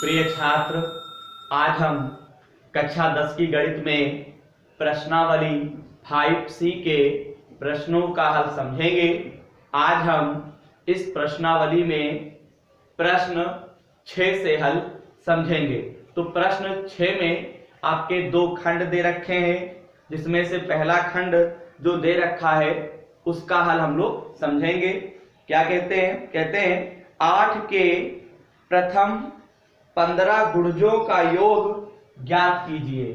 प्रिय छात्र, आज हम कक्षा 10 की गणित में प्रश्नावली 5C के प्रश्नों का हल समझेंगे। आज हम इस प्रश्नावली में प्रश्न 6 से हल समझेंगे। तो प्रश्न 6 में आपके दो खंड दे रखे हैं, जिसमें से पहला खंड जो दे रखा है उसका हल हम लोग समझेंगे। क्या कहते हैं 8 के प्रथम 15 गुणजों का योग ज्ञात कीजिए।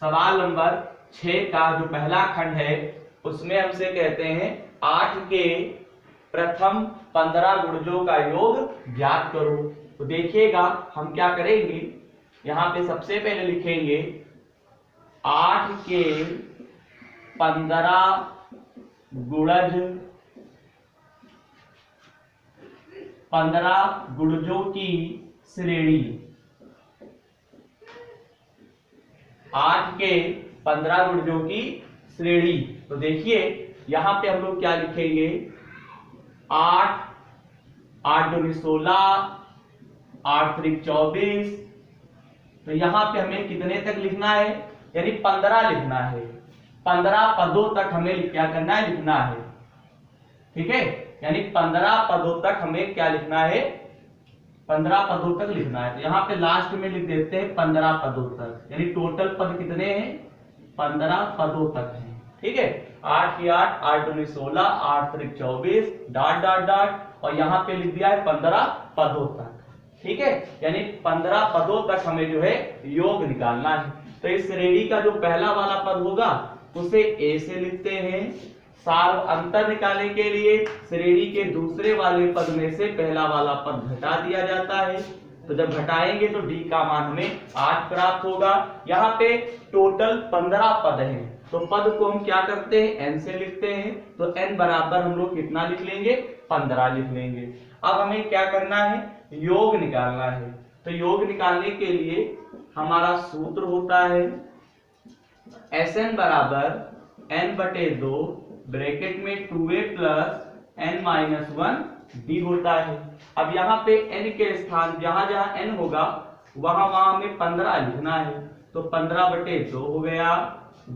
सवाल नंबर 6 का जो पहला खंड है उसमें हमसे कहते हैं 8 के प्रथम 15 गुणजों का योग ज्ञात करो। तो देखिएगा हम क्या करेंगे, यहां पे सबसे पहले लिखेंगे 8 के 15 गुणज 15 गुणजों की श्रेणी। 8 के 15 गुणजों की श्रेणी। तो देखिए यहां पे हम लोग क्या लिखेंगे, 8 8 दूनी 16, 8 त्रिक 24। तो यहां पे हमें कितने तक लिखना है, यानी 15 लिखना है। 15 पदों तक हमें क्या करना है, लिखना है। ठीक है, यानी 15 पदों तक हमें क्या लिखना है, 15 पदों तक लिखना है। तो यहाँ पे लास्ट में लिख देते हैं 15 पदों तक, यानी टोटल पद कितने हैं, 15 पदों तक हैं। ठीक है, 8 की 8, 8 दूनी 16, 8 त्रिक 24, डॉट डॉट डॉट, और यहाँ पे लिख दिया है 15 पदों तक। ठीक है, यानी 15 पदों तक हमें जो है योग निकालना है। तो इस श्रेणी का जो पहला वाला पद होगा उसे ए से लिखते हैं। सार अंतर निकालने के लिए श्रेणी के दूसरे वाले पद में से पहला वाला पद घटा दिया जाता है। तो जब घटाएंगे तो डी का मान हमें 8 प्राप्त होगा। यहाँ पे टोटल 15 पद हैं, तो पद को हम क्या करते हैं, एन से लिखते हैं। तो एन बराबर हम लोग कितना लिख लेंगे, 15 लिख लेंगे। अब हमें क्या करना है, योग निकालना है। तो योग निकालने के लिए हमारा सूत्र होता है Sn बराबर n/2 ब्रैकेट में 2a plus n minus 1 d होता है। अब यहाँ पे n के स्थान जहां जहां n होगा वहां हमें 15 लिखना है। तो 15/2 हो गया।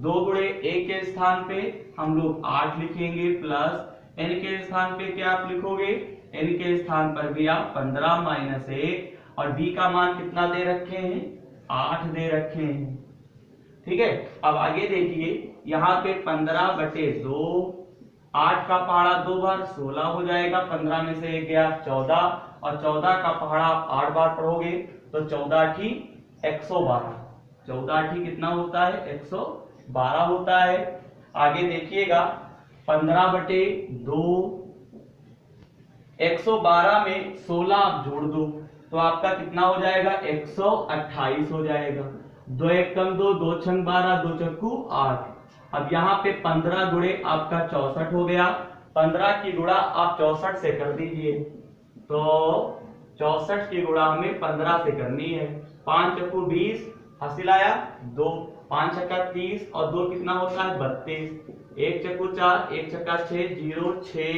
2 गुणे a के स्थान पे हम लोग 8 लिखेंगे, प्लस n के स्थान पे क्या आप लिखोगे, n के स्थान पर भी आप 15 माइनस 1, और d का मान कितना दे रखे हैं, 8 दे रखे हैं। ठीक है, अब आगे देखिए यहाँ पे 15/2, 8 का पहाड़ा 2 बार 16 हो जाएगा, 15 में से 1 गया 14, और 14 का पहाड़ा 8 बार पढ़ोगे तो 14 ठी 112। 14 ठी कितना होता है, 112 होता है। आगे देखिएगा 15/2, 112 में 16 आप जोड़ दो तो आपका कितना हो जाएगा, 128 हो जाएगा। 2 1 कम 2, 2 छंग 12, 2 चक्कू 8। अब यहाँ पे 15 गुणे आपका 64 हो गया। 15 की गुणा आप 64 से कर दीजिए, तो 64 की गुणा हमें 15 से करनी है। 5 चक्कू 20, हासिल आया 2, 5 छक्का 30, और 2 कितना होता है, 32। 1 चक्कू 4, 1 छक्का 6, 0 6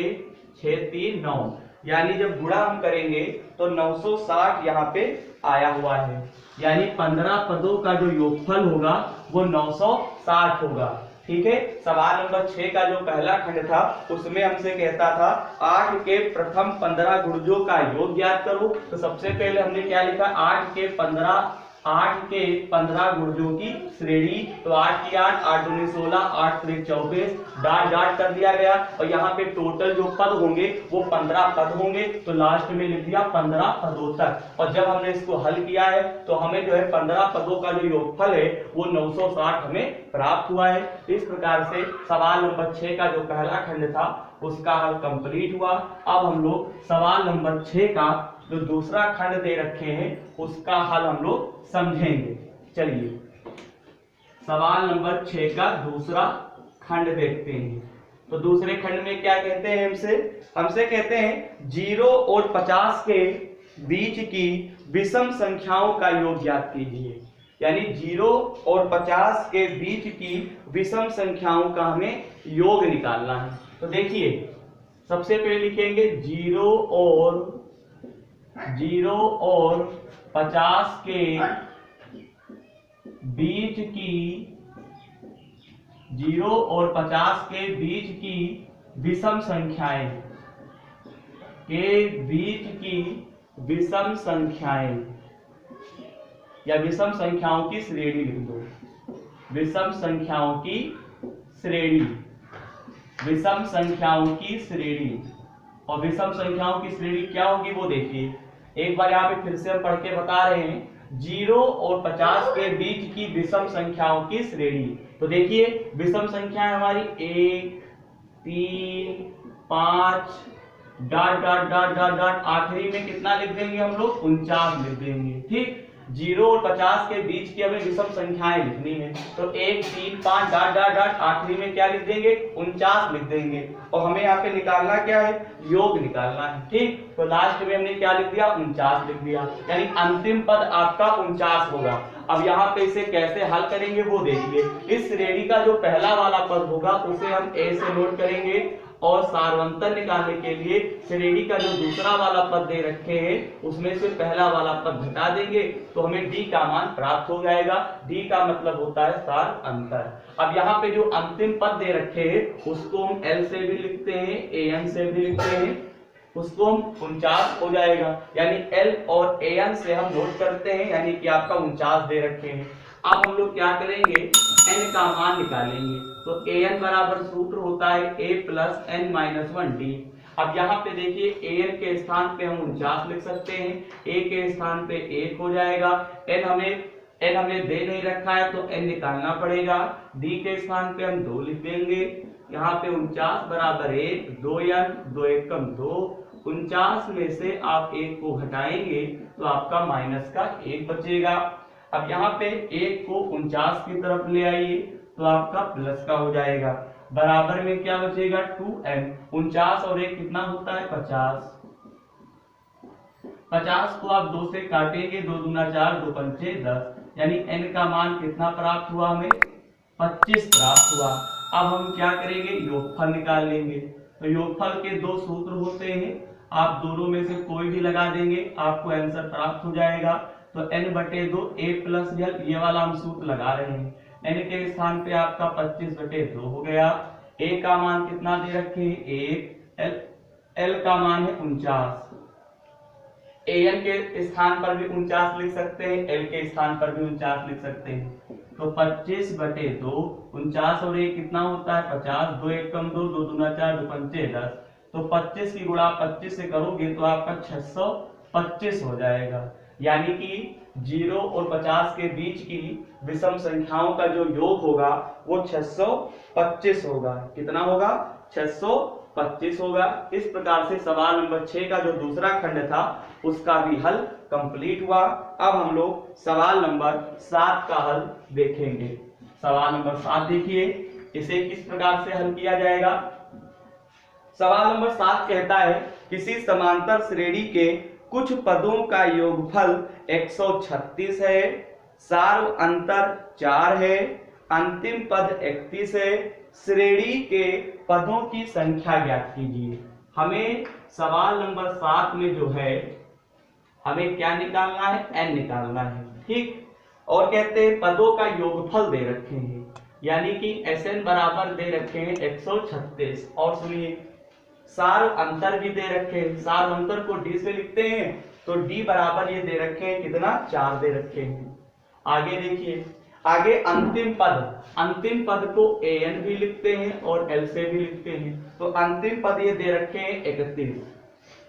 6 3 9, यानी जब गुणा हम करेंगे तो 960 यहाँ पे आया हुआ है। यानी 15 पदों का जो योगफल होगा वो 960 होगा। ठीक है, सवाल नंबर 6 का जो पहला खंड था उसमें हमसे कहता था 8 के प्रथम 15 गुणजों का योग ज्ञात करो। तो सबसे पहले हमने क्या लिखा, 8 के 15 गुणजों की श्रेणी। तो 8 की 8, 8 दूनी 16, 8 त्रिक 24, डॉट डॉट कर दिया गया। और यहाँ पे टोटल जो पद होंगे वो 15 पद होंगे, तो लास्ट में लिख दिया 15 पदों तक। और जब हमने इसको हल किया है तो हमें जो है 15 पदों का जो योगफल है वो 960 हमें प्राप्त हुआ है। इस प्रकार से सवाल नंबर 6 का जो पहला खंड था उसका हल कंप्लीट हुआ। अब हम लोग सवाल नंबर 6 का जो दूसरा खंड दे रखे हैं उसका हल हम लोग समझेंगे। चलिए सवाल नंबर 6 का दूसरा खंड देखते हैं। तो दूसरे खंड में क्या कहते हैं, हमसे कहते हैं 0 और 50 के बीच की विषम संख्याओं का योग ज्ञात कीजिए। यानी 0 और 50 के बीच की विषम संख्याओं का हमें योग निकालना है। तो देखिए सबसे पहले लिखेंगे 0 और 50 के बीच की 0 और 50 के बीच की विषम संख्याएं या विषम संख्याओं की श्रेणी लिख दो। विषम संख्याओं की श्रेणी, विषम संख्याओं की श्रेणी। और विषम संख्याओं की श्रेणी क्या होगी वो देखिए, एक बार यहाँ पे फिर से हम पढ़ के बता रहे हैं। 0 और 50 के बीच की विषम संख्याओं की श्रेणी। तो देखिए विषम संख्याएं हमारी 1, 3, 5 dot dot dot dot dot, आखिरी में कितना लिख देंगे हम लोग, 49 लिख देंगे। ठीक, 0 और 50 के बीच की हमें विषम संख्याएं लिखनी है, तो 1, 3, 5 डॉट डॉट डॉट, आखिरी में क्या लिख देंगे, 49 लिख देंगे। और हमें यहाँ पे निकालना क्या है, योग निकालना है। ठीक, तो लास्ट में हमने क्या लिख दिया, 49 लिख दिया, यानी अंतिम पद आपका 49 होगा। अब यहाँ पे इसे कैसे हल करेंगे वो देखिए। इस श्रेणी का जो पहला वाला पद होगा उसे हम ए से नोट करेंगे, और सारवंतर निकालने के लिए श्रेणी का जो दूसरा वाला पद दे रखे हैं उसमें से पहला वाला पद घटा देंगे, तो हमें डी का मान प्राप्त हो जाएगा। डी का मतलब होता है सार अंतर। अब यहाँ पे जो अंतिम पद दे रखे हैं उसको हम एल से भी लिखते हैं, एन से भी लिखते हैं, उसको हम 49 हो जाएगा, यानी एल और एन से हम नोट करते हैं, यानी कि आपका 49 दे रखे हैं। अब हम लोग क्या करेंगे, n का मान निकालेंगे। तो an बराबर सूत्र होता है a plus n minus 1d। अब यहाँ पे देखिए an के स्थान पे हम 49 लिख सकते हैं, a के स्थान पे 1 हो जाएगा, n हमें दे नहीं रखा है तो n निकालना पड़ेगा। d के स्थान पे हम 2 लिख देंगे, यहाँ पे 49 बराबर 1, 2n, 2 एकम 2, 49 में से आप 1 को घटाएंगे तो आपका माइनस का 1 बचेगा। अब यहाँ पे 1 को 49 की तरफ ले आइए तो आपका प्लस का हो जाएगा, बराबर में क्या बचेगा, 2n। 49 और 1 कितना होता है, 50। 50 को आप 2 से काटेंगे, 2 दूना 4, 2 पंचे 10, यानी n का मान कितना प्राप्त हुआ, हमें 25 प्राप्त हुआ। अब हम क्या करेंगे, योगफल निकाल लेंगे। तो योगफल के 2 सूत्र होते हैं, आप दोनों में से कोई भी लगा देंगे, आपको आंसर प्राप्त हो जाएगा। तो n/2 a प्लस l, ये वाला हम सूत्र लगा रहे हैं। n के स्थान पे आपका 25/2 हो गया। a का मान कितना दे रखे हैं, 1, l का मान है 49। an के स्थान पर भी 49 लिख सकते हैं, l के स्थान पर भी 49 लिख सकते हैं। तो 25/2, 49 और 1 कितना होता है, 50, 2 एकम 2, 2 दूना 4, 2 पंचे 10। तो 25 की गुणा 25 से करोगे तो आपका 625 हो जाएगा, यानी कि 0 और 50 के बीच की विषम संख्याओं का जो योग होगा वो 625 होगा। कितना होगा, 625 होगा। इस प्रकार से सवाल नंबर 6 का जो दूसरा खंड था उसका भी हल कंप्लीट हुआ। अब हम लोग सवाल नंबर 7 का हल देखेंगे। सवाल नंबर 7 देखिए, इसे किस प्रकार से हल किया जाएगा। सवाल नंबर 7 कहता है, किसी समांतर श्रेणी के कुछ पदों का योगफल 136 है, सार अंतर 4 है, अंतिम पद 31 है, श्रेणी के पदों की संख्या ज्ञात कीजिए। हमें सवाल नंबर 7 में जो है हमें क्या निकालना है, n निकालना है। ठीक, और कहते हैं पदों का योगफल दे रखे हैं, यानी कि Sn बराबर दे रखे हैं 136। और सुनिए सार अंतर भी दे रखे हैं, सार अंतर को d से लिखते हैं, तो d बराबर ये दे रखे हैं कितना, 4 दे रखे हैं। आगे देखिए, आगे अंतिम पद को an भी लिखते हैं और l से भी लिखते हैं। तो अंतिम पद ये दे रखे हैं 31।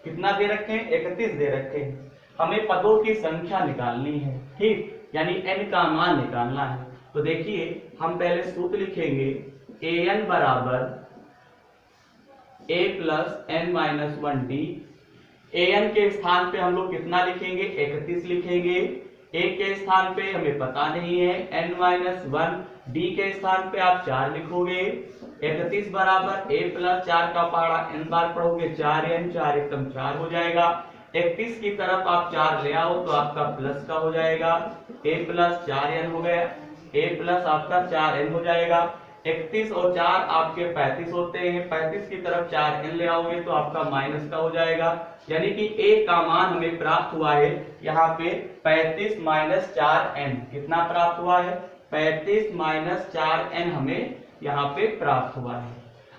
कितना दे रखे हैं, 31 दे रखे हैं। हमें पदों की संख्या निकालनी है, ठीक, यानी n का मान निकालना है। तो देखिए हम पहले सूत्र लिखेंगे, an बराबर a plus n minus 1d। an के स्थान पे हम लोग कितना लिखेंगे, 31 लिखेंगे। a के स्थान पे हमें पता नहीं है, n माइनस 1, d के स्थान पे आप 4 लिखोगे। 31 बराबर a प्लस 4 का पहाड़ा n बार पढ़ोगे, 4n, 4 एकम 4 हो जाएगा। 31 की तरफ आप 4 ले आओ तो आपका प्लस का हो जाएगा, a प्लस 4n हो गया, a प्लस आपका 4n हो जाएगा। 31 और 4 आपके 35 होते हैं, 35 की तरफ 4 n ले आओगे तो आपका माइनस का हो जाएगा, यानी कि a का मान हमें प्राप्त हुआ है यहाँ पे 35 माइनस 4n। कितना प्राप्त हुआ है? 35 माइनस 4n हमें यहाँ पे प्राप्त हुआ है।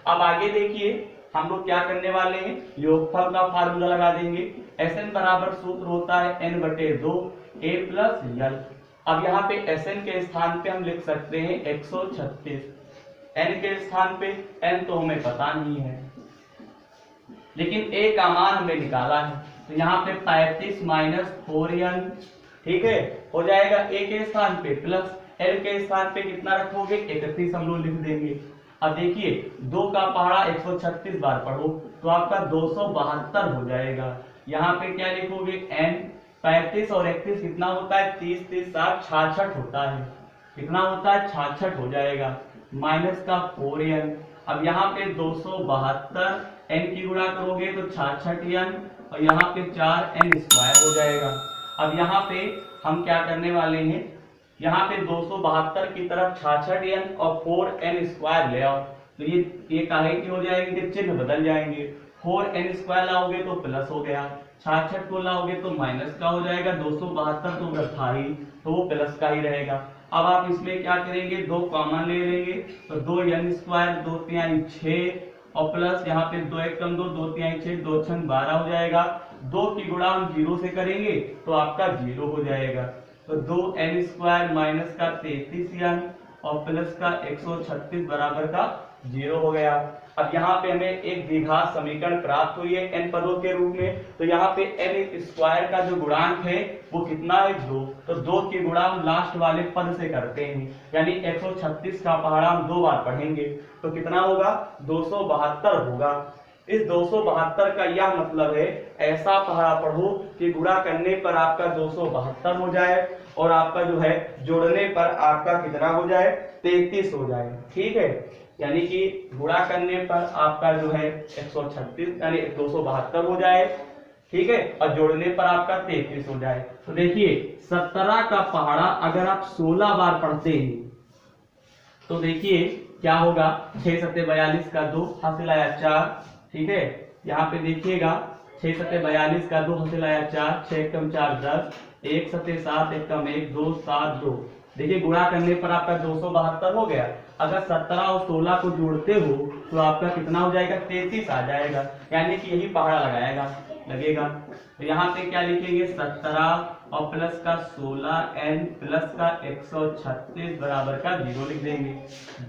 अब आगे देखिए हम लोग क्या करने वाले हैं, योगफल का फार्मूला लगा देंगे। Sn बराबर सूत्र होता है n बटे 2 a प्लस l। अब यहाँ पे Sn के स्थान पे हम लिख सकते हैं 136, n के स्थान पे n तो हमें पता नहीं है, लेकिन a का मान हमें निकाला है, तो यहाँ पे 35 माइनस 4n, ठीक है, हो जाएगा a के स्थान पे प्लस l के स्थान पे कितना रखोगे? 31 हम लोग लिख देंगे। अब देखिए 2 का पहाड़ा 136 बार पढ़ो तो आपका 272 हो जाएगा। यहाँ पे क्या लिखोगे? n, 35 और 31 कितना होता है? 30 30 7 66 होता है। कितना होता है? 66 हो जाएगा, माइनस का 4n। अब यहाँ पे 272 n की गुणा करोगे तो 66n और यहाँ पे 4n स्क्वायर हो जाएगा। अब यहाँ पे हम क्या करने वाले हैं, यहाँ पे 272 की तरफ 66n और 4n स्क्वायर ले आओ तो ये काहे की हो जाएंगे? चिन्ह बदल जाएंगे। 4n स्क्वायर लाओगे तो प्लस हो गया, 66 को लाओगे तो माइनस का हो जाएगा, 272 तो उधर था ही तो वो प्लस का ही रहेगा। अब आप इसमें क्या करेंगे? 2 कॉमन ले लेंगे तो 2n स्क्वायर 2 तिहाई 6 और प्लस यहाँ पे 2 एक कम 2 2 तिहाई 6 2 छंग 12 हो जाएगा। 2 की गुणा हम 0 से करेंगे तो आपका 0 हो जाएगा, तो 2n स्क्वायर माइनस का 33n और प्लस का 136 बराबर का 0 हो गया। अब यहाँ पे हमें एक द्विघात समीकरण प्राप्त हुई है n पदों के रूप में, तो यहाँ पे n स्क्वायर का जो गुणांक है वो कितना है? 2, तो 2 की गुणा हम लास्ट वाले पद से करते हैं, यानी 136 का पहाड़ा हम 2 बार पढ़ेंगे तो कितना होगा? 272 होगा। इस 272 का यह मतलब है ऐसा पहाड़ा पढ़ो कि गुणा करने पर आपका 272 हो जाए और आपका जो है जोड़ने पर आपका कितना हो जाए? 33 हो जाए, ठीक है, यानी कि गुणा करने पर आपका जो है 136 यानी 272 हो जाए, ठीक है, और जोड़ने पर आपका 33 हो जाए। तो देखिए 17 का पहाड़ा अगर आप 16 बार पढ़ते हैं तो देखिए क्या होगा? 6 सत्ते 42 का 2 हासिल आया 4, ठीक है, यहाँ पे देखिएगा 6 सत्ते 42 का 2 हासिल आया 4, 6 एकम 4 10, 1 सत्ते 7 एकम 1 2 7 2। देखिए गुणा करने पर आपका 272 हो गया। अगर 17 और 16 को जोड़ते हो तो आपका कितना हो जाएगा? 33 आ जाएगा, यानी कि यही पहाड़ा लगेगा। तो यहाँ पे क्या लिखेंगे? 17 और प्लस का 16n प्लस का 136 बराबर का 0 लिख देंगे।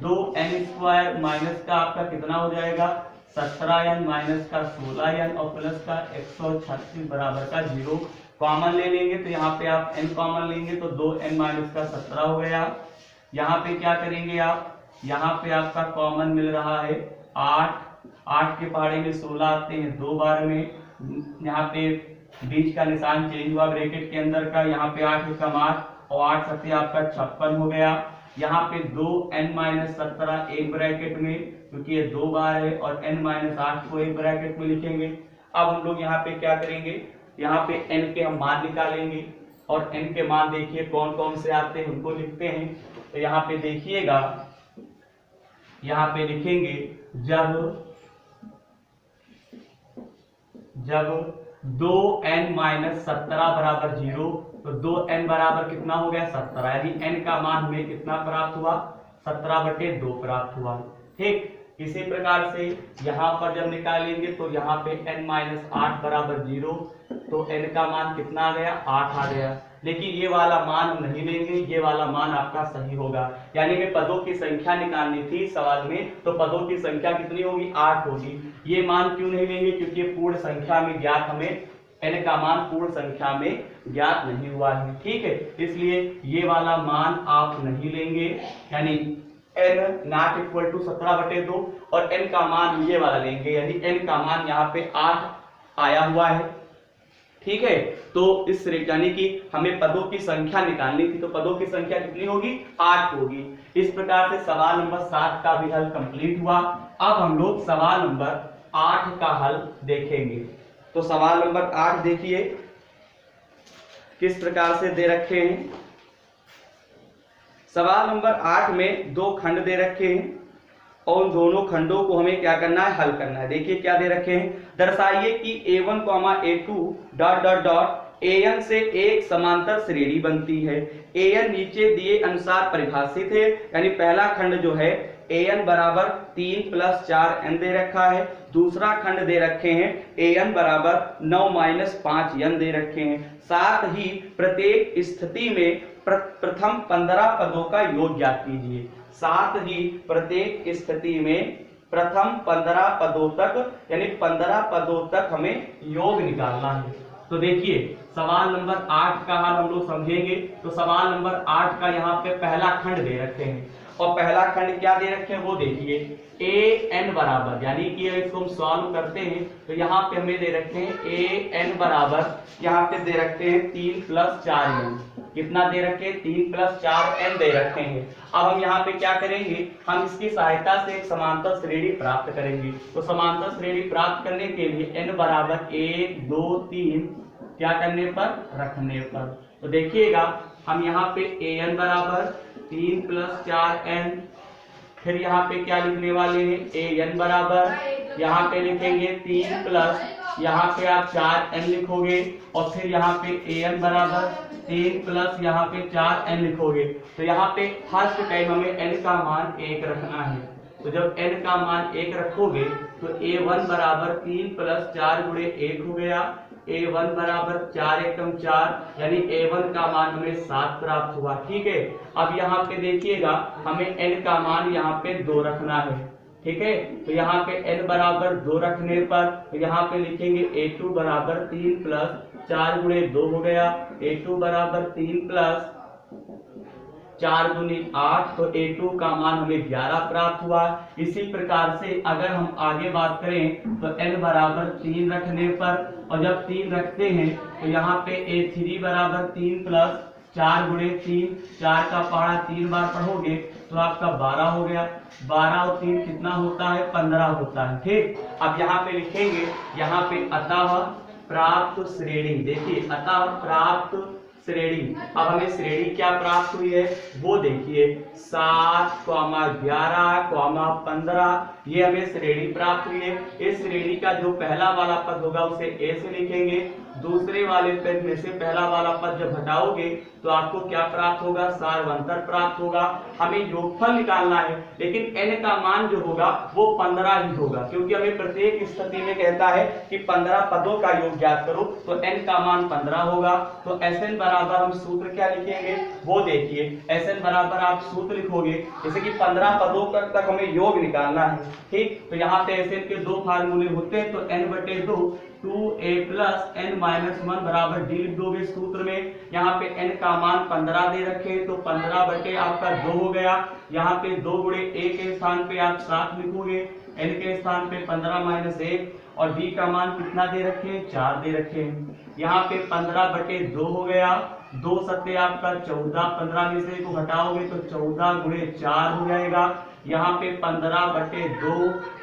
2n स्क्वायर माइनस का आपका कितना हो जाएगा? 17n माइनस का 16n और प्लस का 136 बराबर का 0 कॉमन ले लेंगे तो यहाँ पे आप n कॉमन लेंगे तो 2n माइनस का 17 हो गया। यहाँ पे क्या करेंगे आप? यहाँ पे आपका कॉमन मिल रहा है 8 के पहाड़े में 16 आते हैं 2 बार में, यहाँ पे बीच का निशान चेंज हुआ ब्रैकेट के अंदर का, यहाँ पे 8 एकम 8 और 8 सत्ते आपका 56 हो गया। यहाँ पे 2n माइनस 17 एक ब्रैकेट में क्योंकि ये 2 बार है और n माइनस 8 को एक ब्रैकेट में लिखेंगे। अब हम लोग यहाँ पे क्या करेंगे? यहाँ पे n के हम मान निकालेंगे और n के मान देखिए कौन कौन से आते हैं उनको लिखते हैं। तो यहाँ पे देखिएगा, यहाँ पे लिखेंगे जब 2n माइनस 17 बराबर 0 तो 2n बराबर कितना हो गया? 17, यानी n का मान हमें कितना प्राप्त हुआ? 17/2 प्राप्त हुआ, ठीक। इसी प्रकार से यहाँ पर जब निकालेंगे तो यहाँ पे n माइनस 8 बराबर 0 तो n का मान कितना आ गया? 8 आ गया। लेकिन ये वाला मान हम नहीं लेंगे, ये वाला मान आपका सही होगा, यानी कि पदों की संख्या निकालनी थी सवाल में, तो पदों की संख्या कितनी होगी? 8 होगी। ये मान क्यों नहीं लेंगे? क्योंकि पूर्ण संख्या में ज्ञात हमें n का मान पूर्ण संख्या में ज्ञात नहीं हुआ है, ठीक है, इसलिए ये वाला मान आप नहीं लेंगे, यानी n नॉट इक्वल टू 17/2 और n का मान ये वाला लेंगे, यानी n का मान यहाँ पे 8 आया हुआ है, ठीक है। तो इस यानी कि हमें पदों की संख्या निकालनी थी, तो पदों की संख्या कितनी होगी? 8 होगी। इस प्रकार से सवाल नंबर 7 का भी हल कंप्लीट हुआ। अब हम लोग सवाल नंबर 8 का हल देखेंगे। तो सवाल नंबर 8 देखिए किस प्रकार से दे रखे हैं। सवाल नंबर 8 में 2 खंड दे रखे हैं और उन दोनों खंडों को हमें क्या करना है, हल करना है। देखिए क्या दे रखे हैं, दर्शाइए कि A1, A2 dot dot dot AN से एक समांतर श्रेणी बनती है। AN नीचे दिए अनुसार परिभाषित है, यानी पहला खंड जो है AN बराबर 3 + 4n दे रखा है। दूसरा खंड दे रखे हैं AN बराबर 9 - 5n दे रखे हैं। साथ ही प्रत्येक स्थिति में प्रथम 15 पदों का योग ज्ञात कीजिए। साथ ही प्रत्येक स्थिति में प्रथम 15 पदों तक, यानी 15 पदों तक हमें योग निकालना है। तो देखिए सवाल नंबर 8 का हल हम लोग समझेंगे। तो सवाल नंबर 8 का यहाँ पे पहला खंड दे रखे हैं, और पहला खंड क्या दे रखे हैं वो देखिए, AN बराबर, यानी कि इसको हम सॉल्व करते हैं तो यहाँ पे हमें दे रखे हैं AN बराबर, यहाँ पे दे रखे हैं 3 + 4n। कितना दे रखे हैं, 3 + 4n दे रखे हैं। अब हम यहाँ पे क्या करेंगे, हम इसकी सहायता से एक समांतर श्रेणी प्राप्त करेंगे। तो समांतर श्रेणी प्राप्त करने के लिए n बराबर 1 2 3 क्या करने पर, रखने पर। तो देखिएगा हम यहाँ पे AN बराबर 3 + 4n, फिर यहाँ पे क्या लिखने वाले हैं, AN बराबर, यहाँ पे लिखेंगे 3 प्लस, यहाँ पे आप 4n लिखोगे, और फिर यहाँ पे AN बराबर 3 प्लस यहाँ पे 4n लिखोगे। तो यहाँ पे फर्स्ट टाइम हमें n का मान 1 रखना है। तो जब n का मान 1 रखोगे तो A1 बराबर 3 + 4 × 1 हो गया। A1 बराबर 4 एकम 4, यानी A1 का मान हमें 7 प्राप्त हुआ। ठीक है, अब यहाँ पे देखिएगा हमें n का मान यहाँ पे 2 रखना है। ठीक है, तो यहाँ पे n बराबर 2 रखने पर तो यहाँ पे लिखेंगे A2 बराबर 3 + 4 × 2 हो गया। A2 बराबर 3 + 4 × 8, तो A2 का मान हमें 11 प्राप्त हुआ। इसी प्रकार से अगर हम आगे बात करें तो n बराबर 3 रखने पर, और जब 3 रखते हैं तो यहाँ पे A3 बराबर 3 + 4 × 3, 4 का पहाड़ा 3 बार पढ़ोगे तो आपका 12 हो गया। 12 और 3 कितना होता है, 15 होता है। ठीक, अब यहाँ पे लिखेंगे, यहाँ पे अतः प्राप्त श्रेणी, देखिए अतः प्राप्त श्रेणी। अब हमें श्रेणी क्या प्राप्त हुई है वो देखिए, 7, 11, 15, ये हमें श्रेणी प्राप्त हुई है। इस श्रेणी का जो पहला वाला पद होगा उसे A से लिखेंगे, दूसरे वाले पद में से पहला वाला पद जब हटाओगे तो आपको क्या प्राप्त होगा, सार्वंतर प्राप्त होगा। हमें योगफल निकालना है, लेकिन n का मान जो होगा वो 15 ही होगा, क्योंकि हमें प्रत्येक स्थिति में कहता है कि 15 पदों का योग ज्ञात करो, तो n का मान 15 होगा। तो Sn बराबर हम सूत्र क्या लिखेंगे वो देखिए, Sn बराबर आप सूत्र लिखोगे, जैसे कि 15 पदों तक हमें योग निकालना है। ठीक, तो यहाँ पे Sn के 2 फार्मूले होते हैं, तो n/2 2a + n - 1 बराबर d लिख दोगे सूत्र में। यहाँ पे n का मान 15 दे रखे, तो 15 आपका 2 हो गया। यहाँ पे 2 × a के स्थान पे आप 7 लिखोगे, n के स्थान पे 15 - 1, और d का मान कितना दे रखे, 4 दे रखे हैं। यहाँ पे 15/2 हो गया, 2 सत्ते आपका 14, 15 में से को घटाओगे तो 14 × 4 हो जाएगा। यहाँ पे 15/2,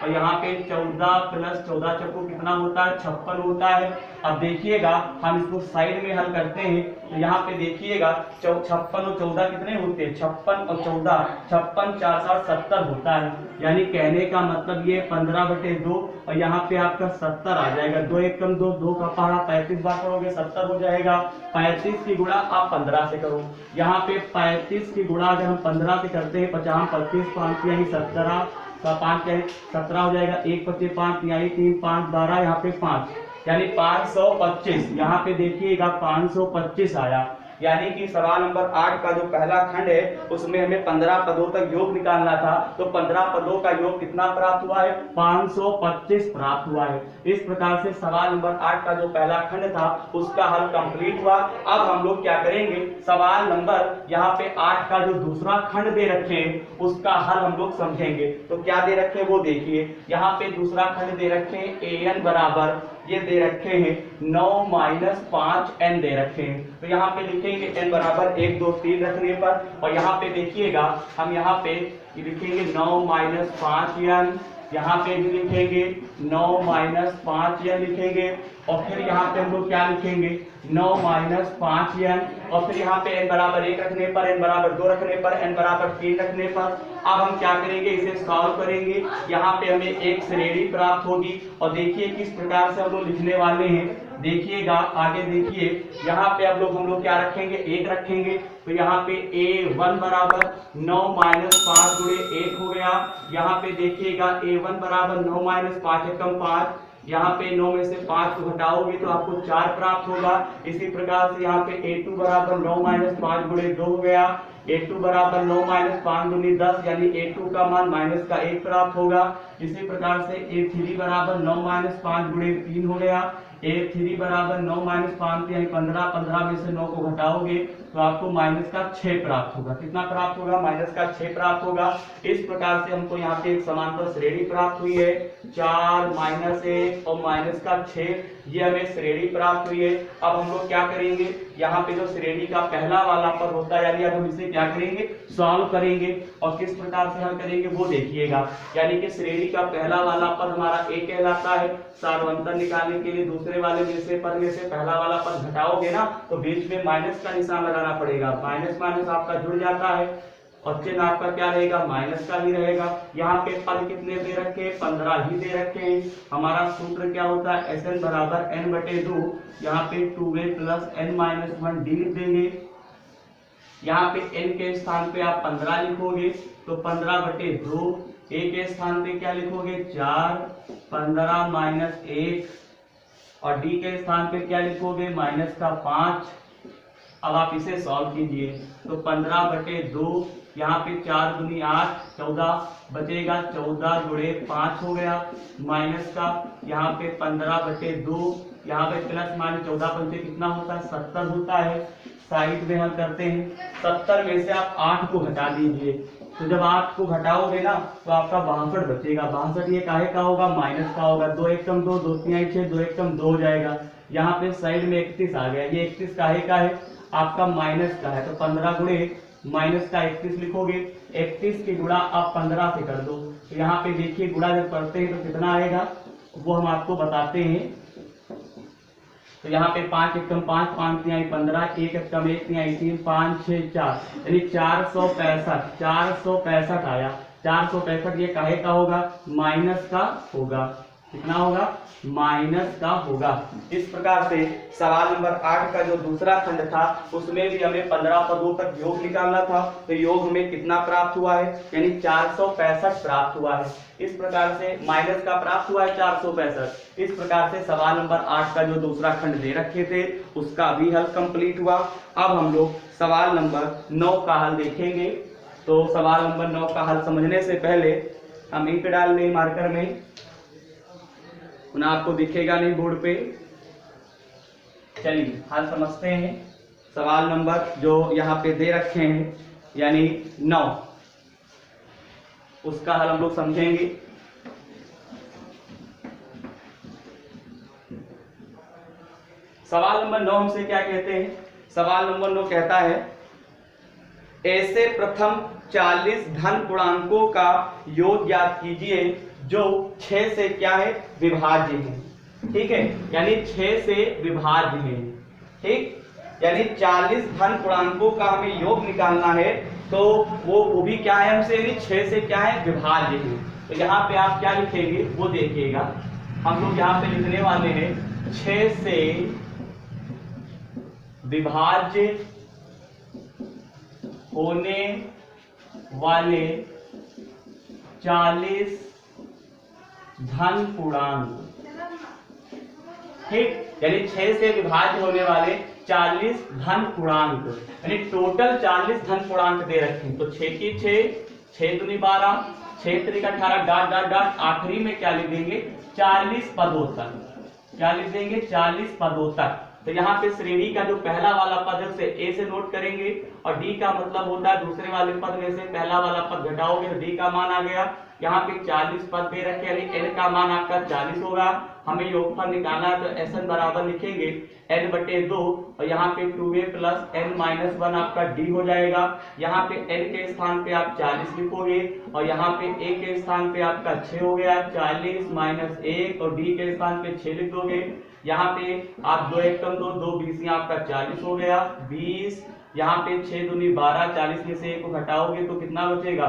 और यहाँ पे 14 + 14 चक्को कितना होता है, 56 होता है। अब देखिएगा हम इसको साइड में हल करते हैं, तो यहाँ पे देखिएगा 56 और 14 कितने होते हैं, 56 और 14, 56 4 7 70 होता है। यानी कहने का मतलब ये 15/2, और यहाँ पे आपका 70 आ जाएगा। 2 एकम 2, 2 का पहाड़ा 35 बार करोगे 70 हो जाएगा। 35 की गुणा आप 15 से करो, यहाँ पे 35 की गुणा अगर हम 15 से करते हैं, 50 25 5 यानी 17 का 5 है 17 हो जाएगा। 1 25 5 3 5 12, यहाँ पे 5 यानी 525। यहाँ पे देखिएगा 525 आया। यानी कि सवाल नंबर 8 का जो पहला खंड है उसमें हमें 15 पदों तक योग निकालना था, तो 15 पदों का योग कितना प्राप्त हुआ है, 525 प्राप्त हुआ है। इस प्रकार से सवाल नंबर 8 का जो पहला खंड था उसका हल कंप्लीट हुआ। अब हम लोग क्या करेंगे, सवाल नंबर यहाँ पे 8 का जो दूसरा खंड दे रखे हैं उसका हल हम लोग समझेंगे। तो क्या दे रखे हैं वो देखिए, यहाँ पे दूसरा खंड दे रखे हैं AN बराबर, ये दे रखे हैं 9 - 5n दे रखे हैं। तो यहाँ पे लिखेंगे n बराबर 1 2 3 रखने पर, और यहाँ पे देखिएगा हम यहाँ पे लिखेंगे 9 - 5n, यहाँ पे भी लिखेंगे 9 - 5n लिखेंगे, और फिर यहाँ पे हम लोग क्या लिखेंगे 9 माइनस 5n, और फिर यहाँ पे n बराबर 1 रखने पर, n बराबर 2 रखने पर, n बराबर 3 रखने पर अब हम क्या करेंगे, इसे सॉल्व करेंगे। यहाँ पे हमें एक श्रेणी प्राप्त होगी और देखिए किस प्रकार से हम लोग लिखने वाले हैं। देखिएगा आगे देखिए, यहाँ पे हम लोग क्या रखेंगे, 1 रखेंगे। तो यहाँ पे a1 बराबर 9 माइनस 5 गुणे 1 हो गया। यहाँ पे देखिएगा a1 बराबर 9 माइनस 5 एकम 5, यहाँ पे 9 में से 5 को घटाओगे तो आपको 4 प्राप्त होगा। इसी प्रकार से यहाँ पे a2 बराबर 9 माइनस 5 गुणे 2 हो गया। a2 बराबर 9 माइनस 5 गुणे 10, यानी a2 का मान माइनस का 1 प्राप्त होगा। इसी प्रकार से a3 बराबर 9 माइनस 5 गुणे 3 हो गया। a3 बराबर 9 माइनस 5 यानी 15, 15 में से 9 को घटाओगे तो आपको माइनस का 6 प्राप्त होगा। कितना प्राप्त होगा, माइनस का 6 प्राप्त होगा। इस प्रकार से हमको यहाँ पे एक समांतर श्रेणी प्राप्त हुई है, 4 माइनस 1 और माइनस का 6, ये हमें श्रेणी प्राप्त हुई है। अब हम लोग क्या करेंगे, यहाँ पे जो श्रेणी का पहला वाला पद होता है, यानी अब हम इसे क्या करेंगे, सॉल्व करेंगे। और किस प्रकार से हल करेंगे वो देखिएगा। यानी कि श्रेणी का पहला वाला पद हमारा a कहलाता है। सार्वंतर निकालने के लिए दूसरे वाले में से पद में से पहला वाला पद घटाओगे ना, तो बीच में माइनस का निशान लगाना पड़ेगा। माइनस माइनस आपका जुड़ जाता है और चिन्ह आपका क्या रहेगा, माइनस का ही रहेगा। यहाँ पे पद कितने दे रखे हैं, 15 ही दे रखे हैं। हमारा सूत्र क्या होता है, Sn बराबर n बटे 2, यहाँ पे 2a plus n minus 1 d लिख देंगे। यहाँ पे n के स्थान पे आप 15 लिखोगे तो 15 बटे 2, a के स्थान पे क्या लिखोगे 4, 15 माइनस 1, और d के स्थान पे क्या लिखोगे माइनस का 5। अब आप इसे सॉल्व कीजिए तो 15 बटे 2, यहाँ पे 4 दूनी 8, 14 बचेगा, 14 गुणे 5 हो गया, माइनस का यहाँ पे 15 बटे 2, यहाँ पे प्लस माइनस 14 पंचे कितना होता है, 70 होता है। साइड में हम करते हैं, 70 में से आप 8 को घटा दीजिए। तो जब 8 को घटाओगे ना तो आपका 62 बचेगा। 62 ये काहे का होगा, माइनस का होगा। 2 एकम 2, 2 3 6, 2 एकम 2 हो जाएगा। यहाँ पे साइड में 31 आ गया, ये 31 काहे का है, आपका माइनस का है। तो 15 गुणे माइनस का 31 लिखोगे, 31 की गुणा आप 15 से कर दो। तो यहाँ पे देखिए गुणा जब करते हैं तो कितना आएगा वो हम आपको बताते हैं। तो यहाँ पे 5 एकम 5, 5 तिहाई 15, 1 एकम 1 तिहाई 3, 5 6 4, यानी 465 आया। 465 ये काहे का होगा, माइनस का होगा। कितना होगा, माइनस का होगा। इस प्रकार से सवाल नंबर 8 का जो दूसरा खंड था उसमें भी हमें 15 पदों तक योग निकालना था। तो योग हमें कितना प्राप्त हुआ है, यानी 465 प्राप्त हुआ है। इस प्रकार से माइनस का प्राप्त हुआ है 465। इस प्रकार से सवाल नंबर 8 का जो दूसरा खंड दे रखे थे उसका भी हल कंप्लीट हुआ। अब हम लोग सवाल नंबर 9 का हल देखेंगे। तो सवाल नंबर 9 का हल समझने से पहले हम इंक डाल लें मार्कर में, ना आपको दिखेगा नहीं बोर्ड पे। चलिए हल समझते हैं। सवाल नंबर जो यहाँ पे दे रखे हैं यानी 9, उसका हल हम लोग समझेंगे। सवाल नंबर 9 हमसे क्या कहते हैं, सवाल नंबर 9 कहता है ऐसे प्रथम 40 धन पूर्णांकों का योग ज्ञात कीजिए जो 6 से क्या है, विभाज्य है। ठीक है, यानी 6 से विभाज्य है। ठीक, यानी 40 धन पूर्णांकों का हमें योग निकालना है तो वो भी क्या है हमसे, यानी 6 से क्या है, विभाज्य है। तो यहाँ पे आप क्या लिखेंगे वो देखिएगा। हम लोग यहाँ पे लिखने वाले हैं 6 से विभाज्य होने वाले 40 धन पूर्णांक। ठीक, यानी 6 से विभाज्य होने वाले 40 धन पूर्णांक, यानी टोटल 40 धन पूर्णांक दे रखे हैं। तो 6 की 6 दूनी 12, 6 त्रिक 18, डॉट डॉट डॉट, आखिरी में क्या लिख देंगे, 40 पदों तक। क्या लिख देंगे, 40 पदों तक। तो यहाँ पे श्रेणी का जो पहला वाला पद है उसे ए से नोट करेंगे और डी का मतलब होता है दूसरे वाले पद में से पहला वाला पद घटाओगे तो डी का मान आ गया। यहाँ पे 40 पद दे रखे हैं, यानी n का मान आपका 40 होगा। हमें योगफल निकालना है तो Sn बराबर लिखेंगे n बटे 2 और यहाँ पे 2a प्लस n माइनस 1 आपका d हो जाएगा। यहाँ पे n के स्थान पे आप 40 लिखोगे और यहाँ पे a के स्थान पे आपका 6 हो गया, 40 माइनस 1 और d के स्थान पे 6 लिख दोगे। यहाँ पे आप 2 1 कम 2 2 20 आपका 40 हो गया, 20 यहाँ पे 6 दूनी 12, 40 में से 1 को घटाओगे तो कितना बचेगा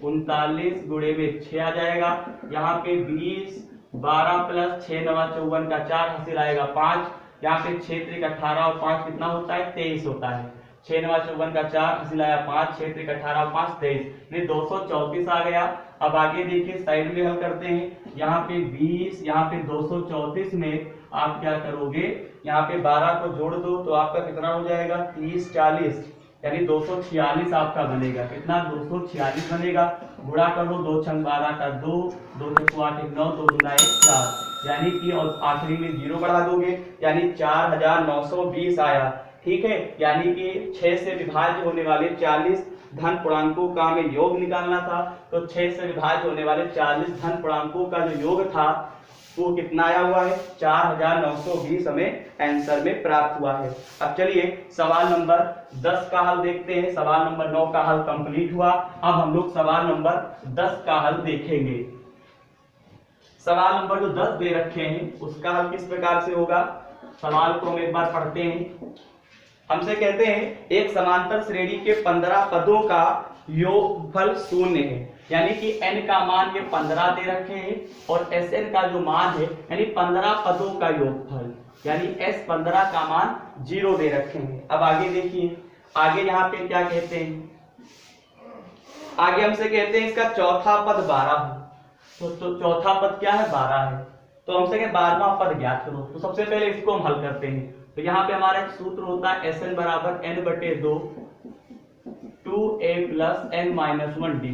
39 गुणे में 6 आ जाएगा। यहाँ पे 20 12 प्लस 6 9 54 का 4 हासिल आएगा 5, यहाँ पे 6 3 18 और 5 कितना होता है 23 होता है। 6 9 54 का 4 हासिल आया 5, 6 3 18 और 5 23, ये 234 आ गया। अब आगे देखिए साइड में हल करते हैं, यहाँ पे 20 यहाँ पे 234 में आप क्या करोगे, यहाँ पे 12 को जोड़ दो तो आपका कितना हो जाएगा 30 40, यानी 246 आपका बनेगा। कितना 246 बनेगा। गुणा करो 2 छंग 12 का 2, 2 छंग 8 9, 2 दूना 1 4, यानी कि और आखिरी में 0 बढ़ा दोगे यानी 4920 आया। ठीक है, यानी कि 6 से विभाज्य होने वाले 40 धन पूर्णांकों का हमें योग निकालना था, तो 6 से विभाज्य होने वाले 40 धन पूर्णांकों का जो योग था वो कितना आया हुआ है 4920 हमें आंसर में प्राप्त हुआ है। अब चलिए सवाल नंबर 10 का हल देखते हैं। सवाल नंबर 9 का हल कंप्लीट हुआ, अब हम लोग सवाल नंबर 10 का हल देखेंगे। सवाल नंबर जो 10 दे रखे हैं उसका हल किस प्रकार से होगा, सवाल को हम एक बार पढ़ते हैं। हमसे कहते हैं एक समांतर श्रेणी के 15 पदों का योगफल 0 है, यानी कि n का मान ये 15 दे रखे हैं और Sn का जो मान है यानी 15 पदों का योगफल, यानी S15 का मान 0 दे रखे हैं। अब आगे देखिए, आगे यहाँ पे क्या कहते हैं, आगे हमसे कहते हैं इसका चौथा पद 12 है, तो चौथा पद क्या है 12 है, तो हमसे कहे 12वां पद ज्ञात करो। तो सबसे पहले इसको हम हल करते हैं। तो यहाँ पे हमारा एक सूत्र होता है Sn बराबर n बटे 2 2a plus n minus 1d।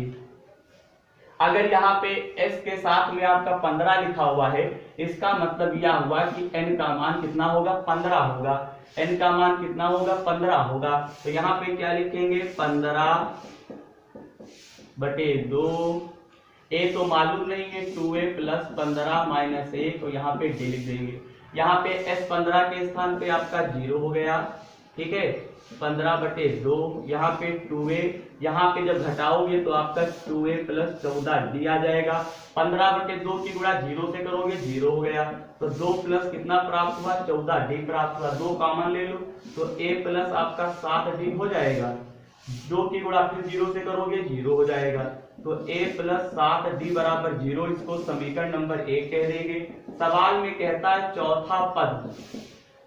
अगर यहाँ पे s के साथ में आपका 15 लिखा हुआ है, इसका मतलब यह हुआ कि n का मान कितना होगा 15 होगा। n का मान कितना होगा 15 होगा, तो यहाँ पे क्या लिखेंगे 15 बटे 2, a तो मालूम नहीं है 2a प्लस 15 माइनस 1, तो यहाँ पे d लिख देंगे। यहाँ पे S15 के स्थान पे आपका 0 हो गया, ठीक है 15 बटे 2, यहाँ पे 2a, यहाँ पे जब घटाओगे तो आपका 2a प्लस 14d आ जाएगा। 15 बटे 2 की गुणा 0 से करोगे 0 हो गया, तो 2 प्लस कितना प्राप्त हुआ 14d प्राप्त हुआ। 2 कॉमन ले लो तो a प्लस आपका 7d हो जाएगा, 2 की गुणा फिर 0 से करोगे 0 हो जाएगा, तो a प्लस 7d बराबर 0, इसको समीकरण नंबर 1 कह देंगे। सवाल में कहता है चौथा पद,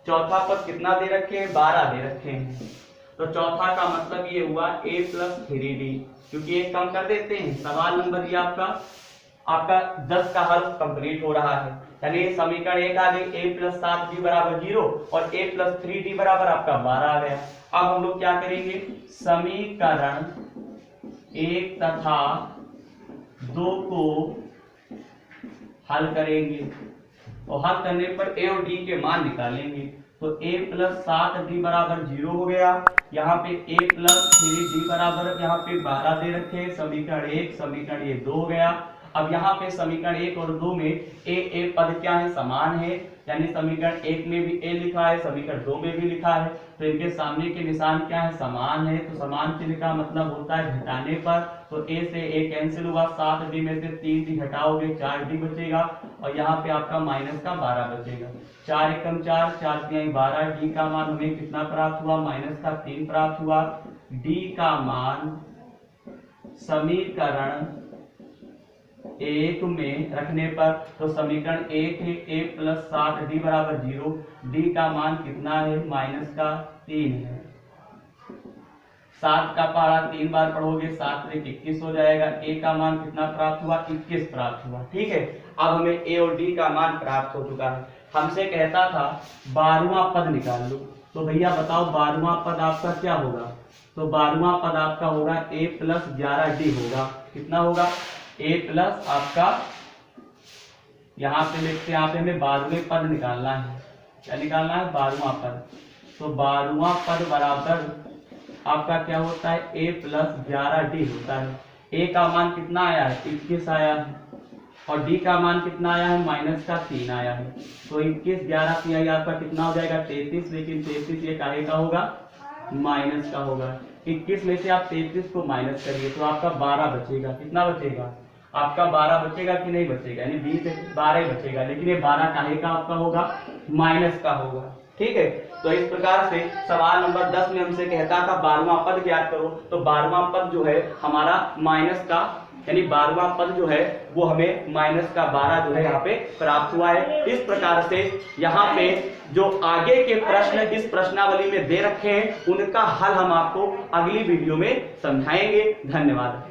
चौथा पद कितना दे रखे हैं 12 दे रखे हैं, तो चौथा का मतलब ये हुआ a प्लस 3d, क्योंकि एक कम कर देते हैं। सवाल नंबर ये आपका 10 का हल कंप्लीट हो रहा है, यानी समीकरण 1 आ गई a प्लस 7d बराबर 0 और a प्लस 3d बराबर आपका 12 आ गया। अब हम लोग क्या करेंगे, समीकरण 1 तथा 2 को हल करेंगे और हल करने पर a और d के मान निकालेंगे। तो a प्लस 7d बराबर 0 हो गया, यहाँ पे a प्लस 3d बराबर यहाँ पे 12 दे रखे, समीकरण 1 समीकरण ये 2 हो गया। अब यहाँ पे समीकरण 1 और 2 में a पद क्या है समान है, यानी समीकरण 1 में भी a लिखा है, समीकरण 2 में भी लिखा है, तो इनके सामने के निशान क्या है समान है, तो समान चिन्ह का मतलब होता है घटाने पर। तो a से a कैंसिल हुआ, 7d में से 3d घटाओगे 4d बचेगा और यहाँ पे आपका माइनस का 12 बचेगा। 4 एकम 4, 4 तिहाई 12, d का मान हमें कितना प्राप्त हुआ माइनस का 3 प्राप्त हुआ। d का मान समीकरण 1 में रखने पर, तो समीकरण 1 है a प्लस 7d बराबर 0, d का मान कितना है माइनस का 3 है। 7 का पहाड़ा 3 बार पढ़ोगे 7 से 21 हो जाएगा, a का मान कितना प्राप्त हुआ 21 प्राप्त हुआ। ठीक है, अब हमें a और d का मान प्राप्त हो चुका है। हमसे कहता था 12वां पद निकाल लो, तो भैया बताओ 12वां पद आपका क्या होगा, तो 12वां पद आपका होगा a प्लस 11d होगा। कितना होगा a प्लस आपका, यहाँ पे लिखते हैं, यहाँ पे हमें 12वें पद निकालना है, क्या निकालना है 12वां पद, तो 12वां पद बराबर आपका क्या होता है a प्लस 11d होता है। ए का मान कितना आया है, 21 आया है, और डी का मान कितना आया है, माइनस का 3 आया है। तो 21 11 तिहाई आपका कितना हो जाएगा, 33, लेकिन 33 ये काहे का होगा, माइनस का होगा। 21 में से आप 33 को माइनस करिए तो आपका 12 बचेगा। कितना बचेगा आपका, 12 बचेगा कि नहीं बचेगा, यानी 20 से 12 बचेगा, लेकिन ये 12 काहे का आपका होगा, माइनस का होगा। ठीक है, तो इस प्रकार से सवाल नंबर 10 में हमसे कहता था 12वां पद ज्ञात करो, तो 12वां पद जो है हमारा माइनस का, यानी 12वां पद जो है वो हमें माइनस का 12 जो है यहाँ पे प्राप्त हुआ है। इस प्रकार से यहाँ पे जो आगे के प्रश्न इस प्रश्नावली में दे रखे हैं उनका हल हम आपको अगली वीडियो में समझाएंगे। धन्यवाद।